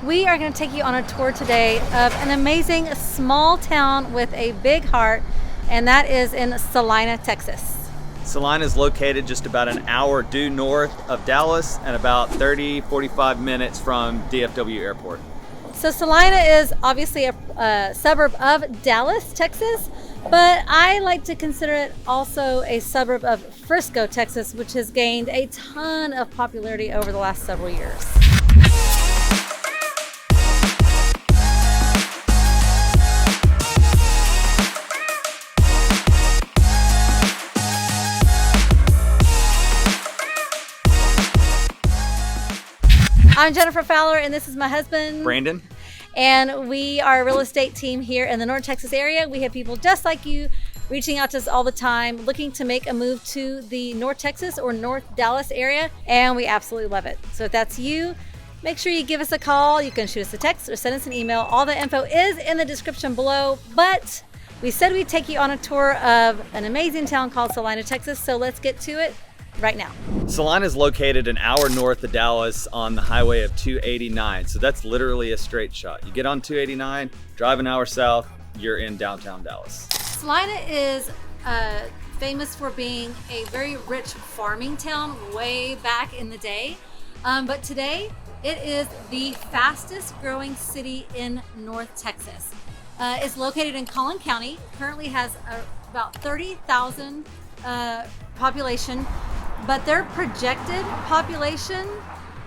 We are going to take you on a tour today of an amazing small town with a big heart, and that is in Celina, Texas. Celina is located just about an hour due north of Dallas and about 30-45 minutes from DFW Airport. So Celina is obviously a suburb of Dallas, Texas, but I like to consider it also a suburb of Frisco, Texas, which has gained a ton of popularity over the last several years. I'm Jennifer Fowler, and this is my husband, Brandon. And we are a real estate team here in the North Texas area. We have people just like you reaching out to us all the time, looking to make a move to the North Texas or North Dallas area, and we absolutely love it. So if that's you, make sure you give us a call. You can shoot us a text or send us an email. All the info is in the description below, but we said we'd take you on a tour of an amazing town called Celina, Texas, so let's get to it right now. Celina is located an hour north of Dallas on the highway of 289. So that's literally a straight shot. You get on 289, drive an hour south, you're in downtown Dallas. Celina is famous for being a very rich farming town way back in the day. But today it is the fastest growing city in North Texas. It's located in Collin County, currently has about 30,000 population. But their projected population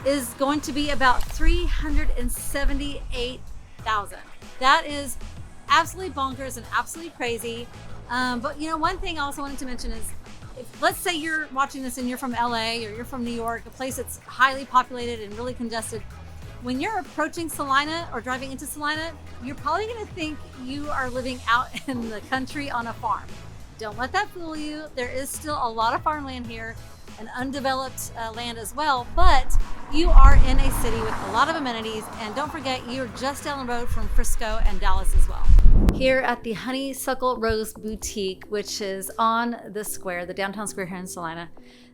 is going to be about 378,000. That is absolutely bonkers and absolutely crazy. But you know, one thing I also wanted to mention is, if, let's say you're watching this and you're from LA or you're from New York, a place that's highly populated and really congested. When you're approaching Celina or driving into Celina, you're probably gonna think you are living out in the country on a farm. Don't let that fool you. There is still a lot of farmland here and undeveloped land as well, but you are in a city with a lot of amenities, and don't forget, you're just down the road from Frisco and Dallas as well. Here at the Honeysuckle Rose Boutique, which is on the square, the downtown square here in Celina,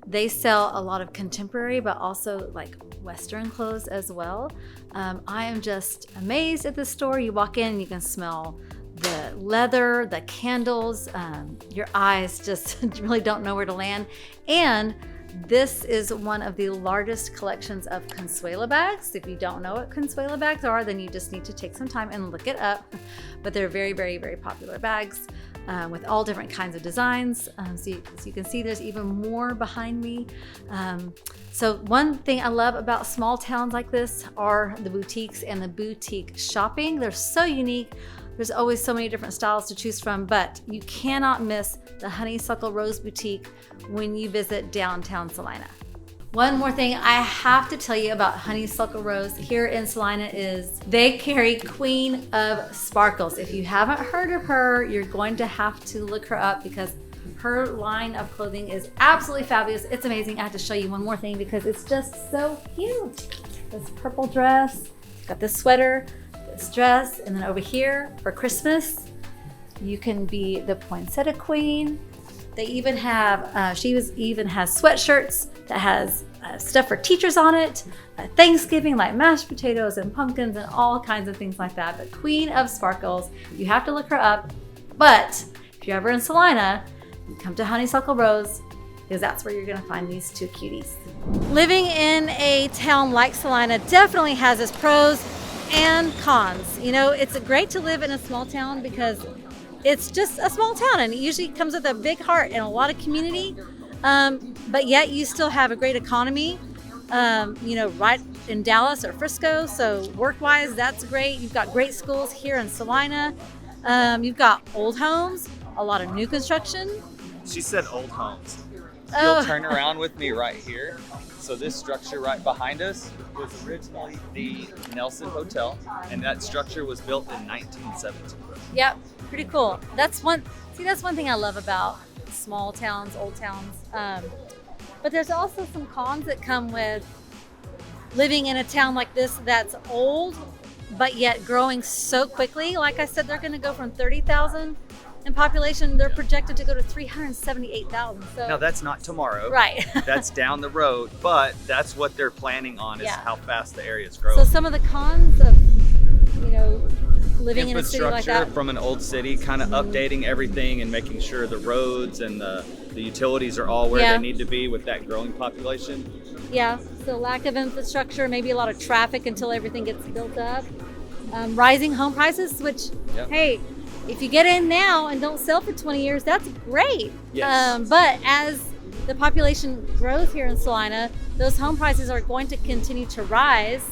they sell a lot of contemporary, but also like Western clothes as well. I am just amazed at this store. You walk in and you can smell the leather, the candles, your eyes just really don't know where to land. And this is one of the largest collections of Consuela bags. If you don't know what Consuela bags are, then you just need to take some time and look it up. But they're very, very, very popular bags with all different kinds of designs. So you can see there's even more behind me. So one thing I love about small towns like this are the boutiques and the boutique shopping. They're so unique. There's always so many different styles to choose from, but you cannot miss the Honeysuckle Rose Boutique when you visit downtown Celina. One more thing I have to tell you about Honeysuckle Rose here in Celina is they carry Queen of Sparkles. If you haven't heard of her, you're going to have to look her up because her line of clothing is absolutely fabulous. It's amazing. I have to show you one more thing because it's just so cute. This purple dress, got this sweater, dress, and then over here for Christmas you can be the poinsettia queen. They even have she even has sweatshirts that has stuff for teachers on it, Thanksgiving like mashed potatoes and pumpkins and all kinds of things like that. But Queen of Sparkles, you have to look her up, but if you're ever in Celina, you come to Honeysuckle Rose because that's where you're gonna find these two cuties. Living in a town like Celina definitely has its pros and cons. You know, it's great to live in a small town because it's just a small town and it usually comes with a big heart and a lot of community, but yet you still have a great economy, you know, right in Dallas or Frisco. So work-wise, that's great. You've got great schools here in Celina. You've got old homes, a lot of new construction. She said old homes. Oh. You'll turn around with me right here. So this structure right behind us was originally the Nelson Hotel, and that structure was built in 1917. Yep, pretty cool. That's one thing I love about small towns, old towns. But there's also some cons that come with living in a town like this that's old, but yet growing so quickly. Like I said, they're gonna go from 30,000 in population. They're projected to go to 378,000. So Now that's not tomorrow. right. That's down the road, but that's what they're planning on is Yeah. how fast the area is growing. So some of the cons of, you know, living in a city like Infrastructure that. from an old city, kind of updating everything and making sure the roads and the utilities are all where Yeah. they need to be with that growing population. Yeah, so lack of infrastructure, maybe a lot of traffic until everything gets built up. Rising home prices, which, Yeah. hey, if you get in now and don't sell for 20 years, that's great. Yes. But as the population grows here in Celina, those home prices are going to continue to rise.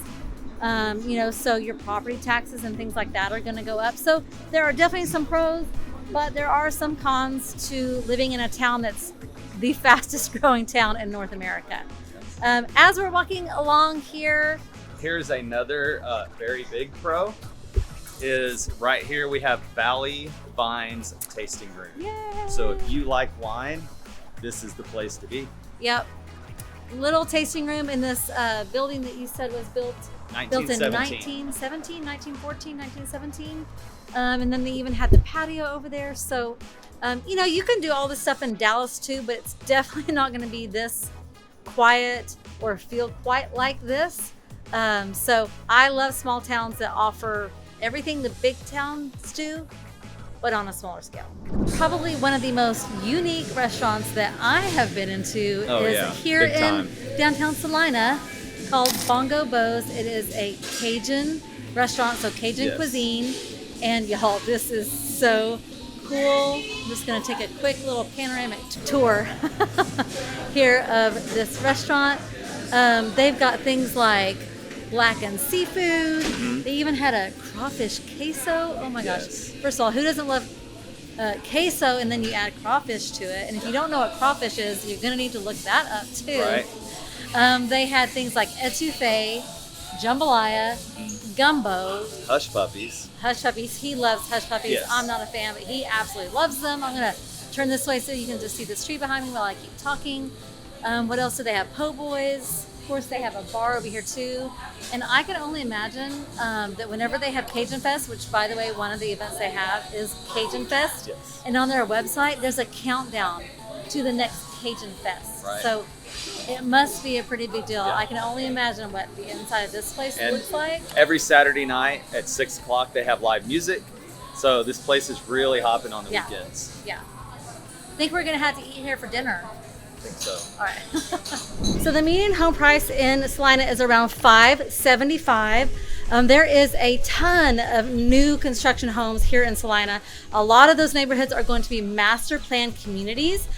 You know, so your property taxes and things like that are going to go up. So there are definitely some pros, but there are some cons to living in a town that's the fastest growing town in North America. As we're walking along here, Here's another very big pro is right here we have Valley Vines Tasting Room. yay! So if you like wine, this is the place to be. Yep, little tasting room in this building that you said was built in 1917, 1914, 1917. And then they even had the patio over there. So, you know, you can do all this stuff in Dallas too, but it's definitely not going to be this quiet or feel quite like this. So I love small towns that offer everything the big towns do, but on a smaller scale. Probably one of the most unique restaurants that I have been into is here Big in time. downtown Celina, called Bongo Beauxs. It is a Cajun restaurant, so Cajun Yes. cuisine. And y'all, this is so cool. I'm just gonna take a quick little panoramic tour here of this restaurant. They've got things like blackened seafood. They even had a crawfish queso. Oh my gosh. Yes. First of all, who doesn't love queso and then you add crawfish to it? And if you don't know what crawfish is, you're gonna need to look that up too. Right. They had things like etouffee, jambalaya, gumbo, Hush puppies. hush puppies. He loves hush puppies. Yes. I'm not a fan, but he absolutely loves them. I'm gonna turn this way so you can just see this tree behind me while I keep talking. What else do they have? Po' boys. Of course, they have a bar over here too. And I can only imagine that whenever they have Cajun Fest, which by the way, one of the events they have is Cajun Fest. Yes. And on their website, there's a countdown to the next Cajun Fest. Right. So it must be a pretty big deal. Yeah. I can only imagine what the inside of this place And looks like. Every Saturday night at 6 o'clock, they have live music. So this place is really hopping on the Yeah. weekends. Yeah. I think we're gonna have to eat here for dinner. I think so. All right. So the median home price in Celina is around $575. There is a ton of new construction homes here in Celina. A lot of those neighborhoods are going to be master plan communities.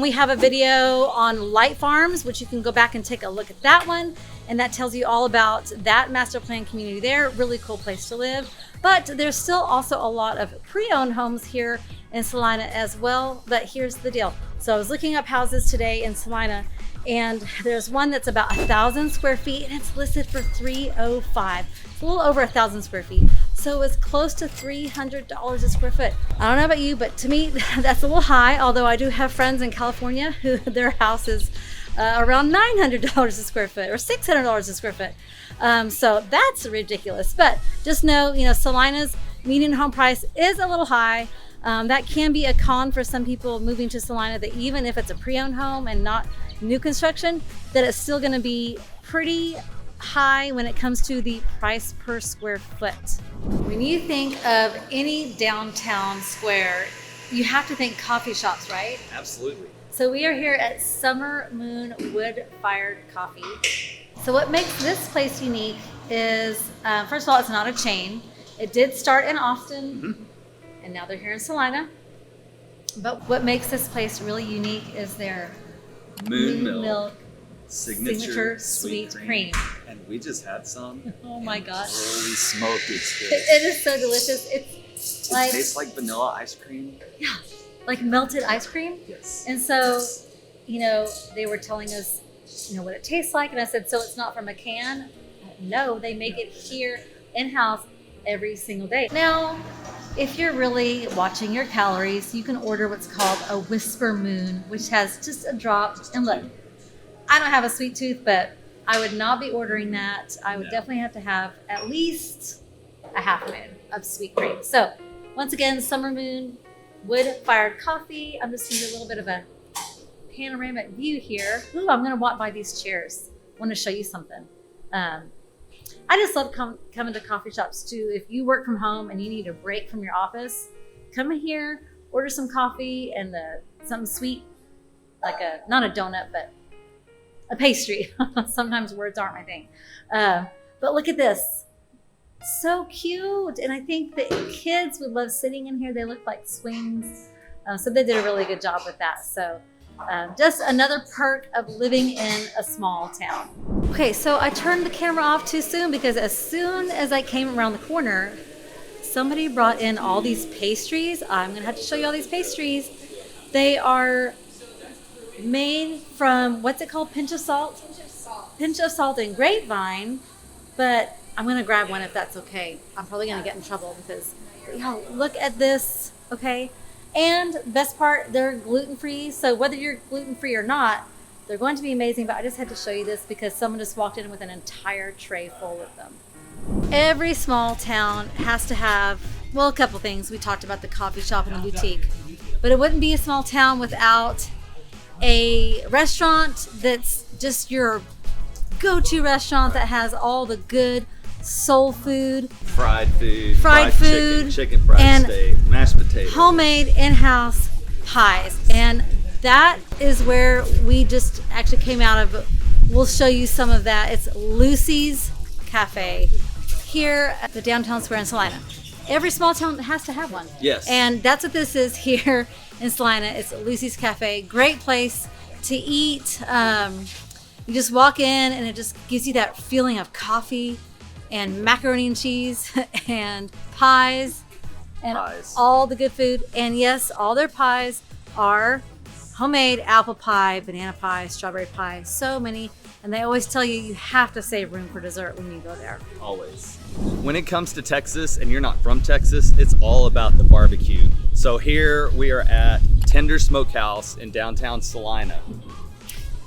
We have a video on light farms, which you can go back and take a look at that one. And that tells you all about that master plan community there. Really cool place to live. But there's still also a lot of pre-owned homes here in Celina as well. But here's the deal. So I was looking up houses today in Celina, and there's one that's about 1,000 square feet, and it's listed for $305. It's a little over 1,000 square feet. So it's close to $300 a square foot. I don't know about you, but to me, that's a little high. Although I do have friends in California who their house is around $900 a square foot or $600 a square foot. So that's ridiculous. But just know, you know, Celina's median home price is a little high. That can be a con for some people moving to Celina, that even if it's a pre-owned home and not new construction, that it's still going to be pretty high when it comes to the price per square foot. When you think of any downtown square, you have to think coffee shops, right? Absolutely. So we are here at Summer Moon Wood-Fired Coffee. So what makes this place unique is, first of all, it's not a chain. It did start in Austin, and now they're here in Celina. But what makes this place really unique is their Moon Milk Milk Signature Sweet Sweet Cream. And we just had some. Oh my gosh. Holy smoke, it's good. It is so delicious. It's It like, tastes like vanilla ice cream. yeah, like melted ice cream. Yes. And so, you know, they were telling us, you know, what it tastes like. And I said, so it's not from a can? No, they make it here in-house every single day. Now, if you're really watching your calories, you can order what's called a Whisper Moon, which has just a drop. And look, I don't have a sweet tooth, but I would not be ordering that. I would definitely have to have at least a half moon of sweet cream. So once again, Summer Moon wood-fired coffee. I'm just gonna do a little bit of a panoramic view here. Ooh, I'm gonna walk by these chairs. I want to show you something. I just love coming to coffee shops too. If you work from home and you need a break from your office, come in here, order some coffee and something sweet, like not a donut, but a pastry. Sometimes words aren't my thing. But look at this. So cute. And I think the kids would love sitting in here. They look like swings. So they did a really good job with that. So just another perk of living in a small town. Okay, so I turned the camera off too soon because as soon as I came around the corner, somebody brought in all these pastries. I'm gonna have to show you all these pastries. They are made from, what's it called? Pinch of salt? Pinch of salt and grapevine, but I'm gonna grab one if that's okay. I'm probably gonna get in trouble because, y'all, look at this, okay? And best part, they're gluten-free. So whether you're gluten-free or not, they're going to be amazing. But I just had to show you this because someone just walked in with an entire tray full of them. Every small town has to have, well, a couple things. We talked about the coffee shop and the boutique, but it wouldn't be a small town without a restaurant that's just your go-to restaurant that has all the good soul food, fried food, chicken fried and steak, mashed potatoes, homemade in-house pies. And that is where we just actually came out of. We'll show you some of that. It's Lucy's Cafe here at the downtown square in Celina. Every small town has to have one. Yes. And that's what this is here in Celina. It's Lucy's Cafe. Great place to eat. You just walk in and it just gives you that feeling of coffee and macaroni and cheese and pies and all the good food. And yes, all their pies are homemade: apple pie, banana pie, strawberry pie, so many. And they always tell you you have to save room for dessert when you go there. Always. When it comes to Texas and you're not from Texas, it's all about the barbecue. So here we are at Tender Smokehouse in downtown Celina.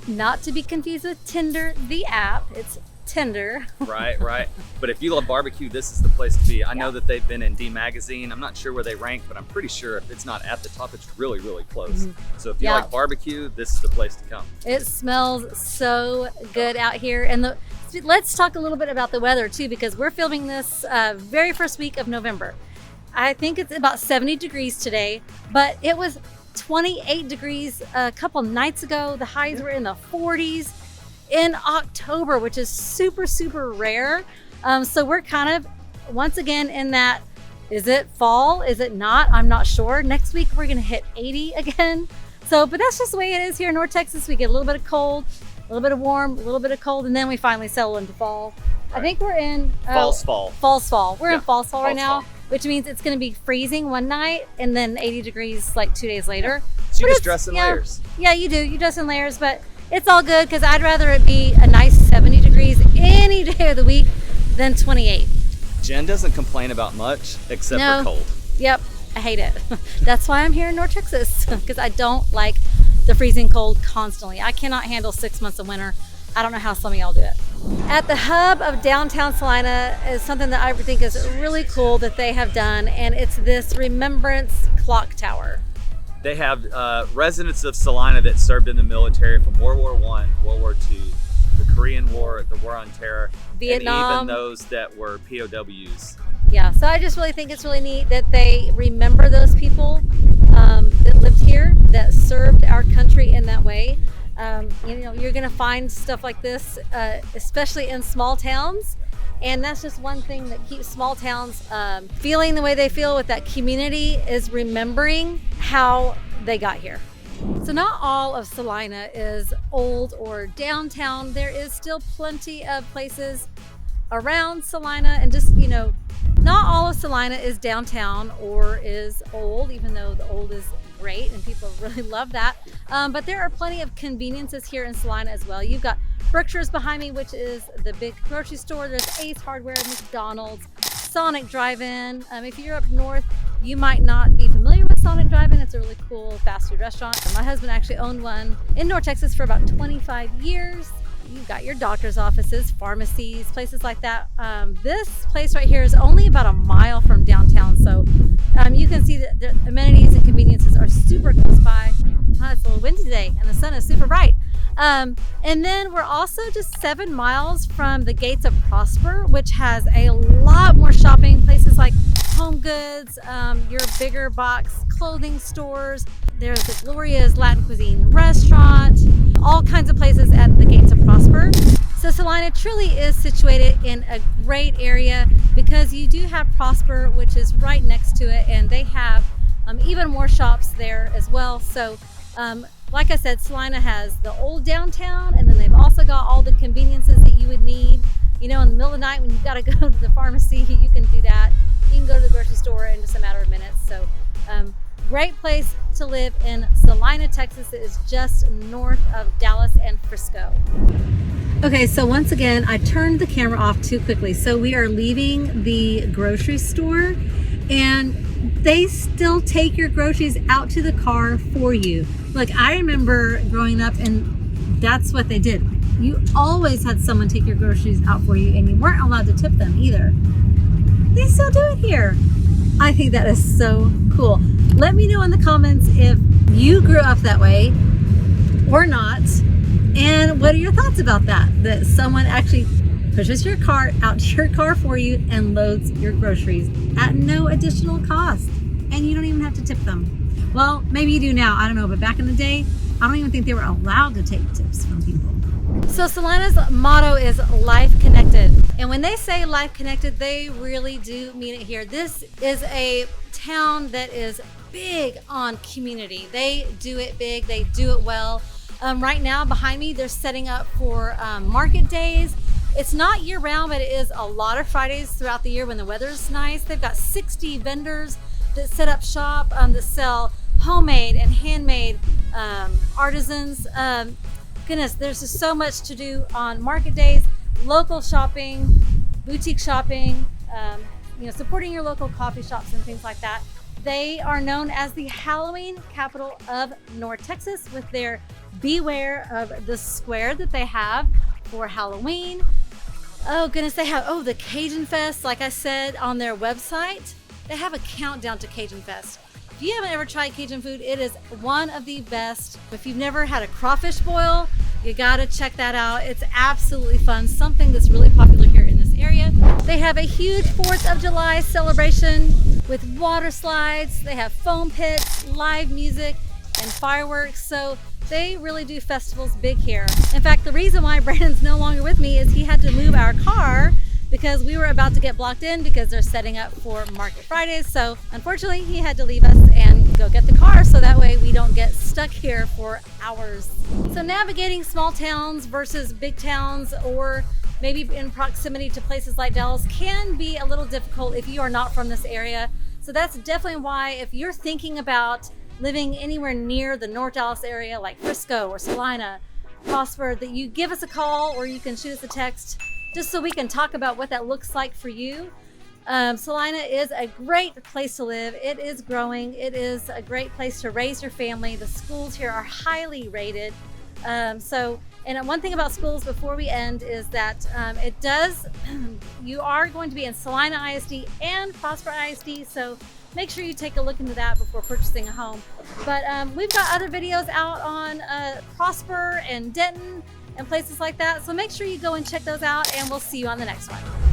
Not to be confused with Tinder, the app. It's Tender. Right. But if you love barbecue, this is the place to be. I know that they've been in D Magazine. I'm not sure where they rank, but I'm pretty sure if it's not at the top, it's really, really close. Mm-hmm. So if you like barbecue, this is the place to come. It smells so good out here. And let's talk a little bit about the weather too, because we're filming this very first week of November. I think it's about 70 degrees today, but it was 28 degrees a couple nights ago. The highs were in the 40s. In October, which is super, super rare. So we're kind of, once again, in that, is it fall? Is it not? I'm not sure. Next week, we're gonna hit 80 again. So, but that's just the way it is here in North Texas. We get a little bit of cold, a little bit of warm, a little bit of cold, and then we finally settle into fall. Right. I think we're in false fall. We're in false fall right now, which means it's gonna be freezing one night and then 80 degrees like 2 days later. So you just dress in layers. Yeah, you do. You dress in layers, but it's all good because I'd rather it be a nice 70 degrees any day of the week than 28. Jen doesn't complain about much except for cold. Yep, I hate it. That's why I'm here in North Texas, because I don't like the freezing cold constantly. I cannot handle 6 months of winter. I don't know how some of y'all do it. At the hub of downtown Celina is something that I think is really cool that they have done, and it's this Remembrance clock tower. They have residents of Celina that served in the military from World War I, World War II, the Korean War, the War on Terror, Vietnam, and even those that were POWs. Yeah, so I just really think it's really neat that they remember those people that lived here, that served our country in that way. You're gonna find stuff like this, especially in small towns. And that's just one thing that keeps small towns feeling the way they feel with that community, is remembering how they got here. So not all of Celina is old or downtown. There is still plenty of places around Celina, and just, not all of Celina is downtown or is old, even though the old is great and people really love that. But there are plenty of conveniences here in Celina as well. You've got Berkshire's behind me, which is the big grocery store. There's Ace Hardware, McDonald's, Sonic Drive-In. If you're up north, you might not be familiar with Sonic Drive-In. It's a really cool fast food restaurant. My husband actually owned one in North Texas for about 25 years. you've got your doctor's offices, pharmacies, places like that. This place right here is only about a mile from downtown, so you can see that the amenities and conveniences are super close by. It's a little windy today and the sun is super bright. And then we're also just 7 miles from the Gates of Prosper, which has a lot more shopping, places like home goods, your bigger box clothing stores. There's the Gloria's Latin Cuisine restaurant, all kinds of places at the Gates of Prosper. So Celina truly is situated in a great area because you do have Prosper, which is right next to it, and they have even more shops there as well. So like I said, Celina has the old downtown, and then they've also got all the conveniences that you would need. You know, in the middle of the night when you've got to go to the pharmacy, you can do that. You can go to the grocery store in just a matter of minutes. So great place to live in Celina, Texas. It is just north of Dallas and Frisco. Okay, so once again, I turned the camera off too quickly. So we are leaving the grocery store, and they still take your groceries out to the car for you. Look, I remember growing up, and that's what they did. You always had someone take your groceries out for you, and you weren't allowed to tip them either. They still do it here. I think that is so cool. Let me know in the comments if you grew up that way or not, and what are your thoughts about that someone actually pushes your cart out to your car for you and loads your groceries at no additional cost, and you don't even have to tip them. Well, maybe you do now, I don't know, but back in the day, I don't even think they were allowed to take tips from people. So Celina's motto is life connected. And when they say life connected, they really do mean it here. This is a town that is big on community. They do it big, they do it well. Right now behind me, they're setting up for market days. It's not year round, but it is a lot of Fridays throughout the year when the weather's nice. They've got 60 vendors that set up shop that sell homemade and handmade artisans. Goodness, there's just so much to do on market days. Local shopping, boutique shopping, supporting your local coffee shops and things like that. They are known as the Halloween capital of North Texas with their Beware of the Square that they have for Halloween. Oh goodness, they have, the Cajun Fest, like I said on their website. They have a countdown to Cajun Fest. If you haven't ever tried Cajun food, it is one of the best. If you've never had a crawfish boil, you gotta check that out. It's absolutely fun, something that's really popular here in this area. They have a huge 4th of July celebration with water slides. They have foam pits, live music, and fireworks. So they really do festivals big here. In fact, the reason why Brandon's no longer with me is he had to move our car because we were about to get blocked in because they're setting up for Market Fridays. So unfortunately, he had to leave us and go get the car so that way we don't get stuck here for hours. So navigating small towns versus big towns, or maybe in proximity to places like Dallas, can be a little difficult if you are not from this area. So that's definitely why, if you're thinking about living anywhere near the North Dallas area like Frisco or Celina, Prosper, that you give us a call or you can shoot us a text just so we can talk about what that looks like for you. Celina is a great place to live. It is growing. It is a great place to raise your family. The schools here are highly rated. And one thing about schools before we end is that you are going to be in Celina ISD and Prosper ISD, so make sure you take a look into that before purchasing a home. But we've got other videos out on Prosper and Denton and places like that, so make sure you go and check those out, and we'll see you on the next one.